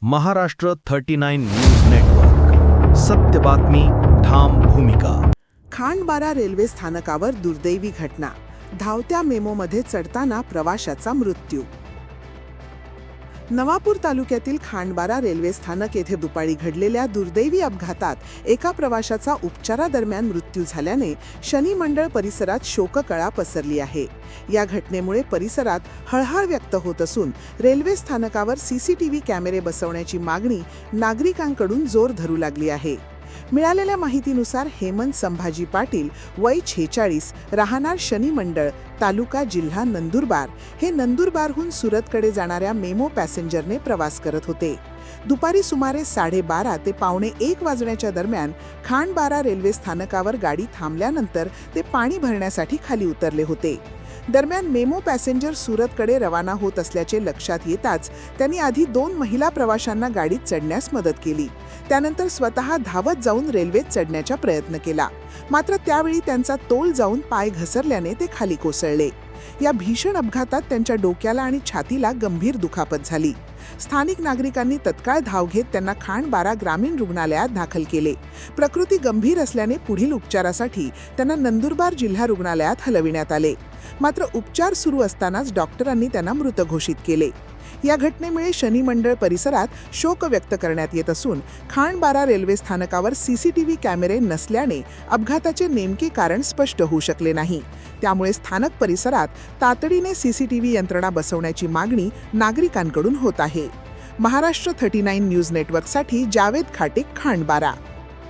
Maharashtra 39 news network. सत्य बातमी, ठाम भूमिका. खांडबारा रेल्वे स्थानकावर दुर्दैवी घटना. धावत्या मेमोमध्ये चढताना प्रवाशाचा मृत्यू. नवापूर तालुक्यातील खांडबारा रेल्वे स्थानक येथे दुपारी घडलेल्या दुर्दैवी अपघातात एका प्रवाशाचा उपचारादरम्यान मृत्यू झाल्याने शनी मंडळ परिसरात शोककळा पसरली आहे. या घटनेमुळे परिसरात हळहळ व्यक्त होत असून रेल्वे स्थानकावर सीसीटीव्ही कॅमेरे बसवण्याची मागणी नागरिकांकडून जोर धरू लागली आहे. मिळालेल्या माहितीनुसार हेमंत संभाजी पाटील, वय 46, राहणार शनी मंडळ, तालुका जिल्हा नंदुरबार, हे नंदुरबारहून सुरतकडे जाणाऱ्या मेमो पॅसेंजरने प्रवास करत होते. दुपारी सुमारे 12:30 ते 1:15 वाजण्याच्या दरम्यान खांडबारा रेल्वे स्थानकावर गाडी थांबल्यानंतर ते पाणी भरण्यासाठी खाली उतरले होते. दरम्यान मेमो पॅसेंजर सुरतकडे रवाना होत असल्याचे लक्षात येताच त्यांनी आधी 2 महिला प्रवाशांना गाडीत चढण्यास मदत केली. त्यानंतर स्वतः धावत जाऊन रेल्वेत चढण्याचा प्रयत्न केला. मात्र त्यावेळी त्यांचा तोल जाऊन पाय घसरल्याने ते खाली कोसळले. या भीषण अपघातात त्यांच्या डोक्याला आणि छातीला गंभीर दुखापत झाली. स्थानिक नागरिकांनी तत्काळ धाव घेत त्यांना खांडबारा ग्रामीण रुग्णालयात दाखल केले. प्रकृती गंभीर असल्याने पुढील उपचारासाठी त्यांना नंदुरबार जिल्हा रुग्णालयात हलविण्यात आले. मात्र उपचार सुरू असतानाच डॉक्टरांनी त्यांना मृत घोषित केले. या घटनेमुळे शनी मंडळ परिसरात शोक व्यक्त करण्यात येत असून खांडबारा रेल्वे स्थानकावर सीसीटीव्ही कॅमेरे नसल्याने अपघाताचे नेमके कारण स्पष्ट होऊ शकले नाही. त्यामुळे स्थानक परिसरात तातडीने सीसीटीव्ही यंत्रणा बसवण्याची मागणी नागरिकांकडून होत आहे. महाराष्ट्र 39 न्यूज नेटवर्कसाठी जावेद खाटिक, खांडबारा.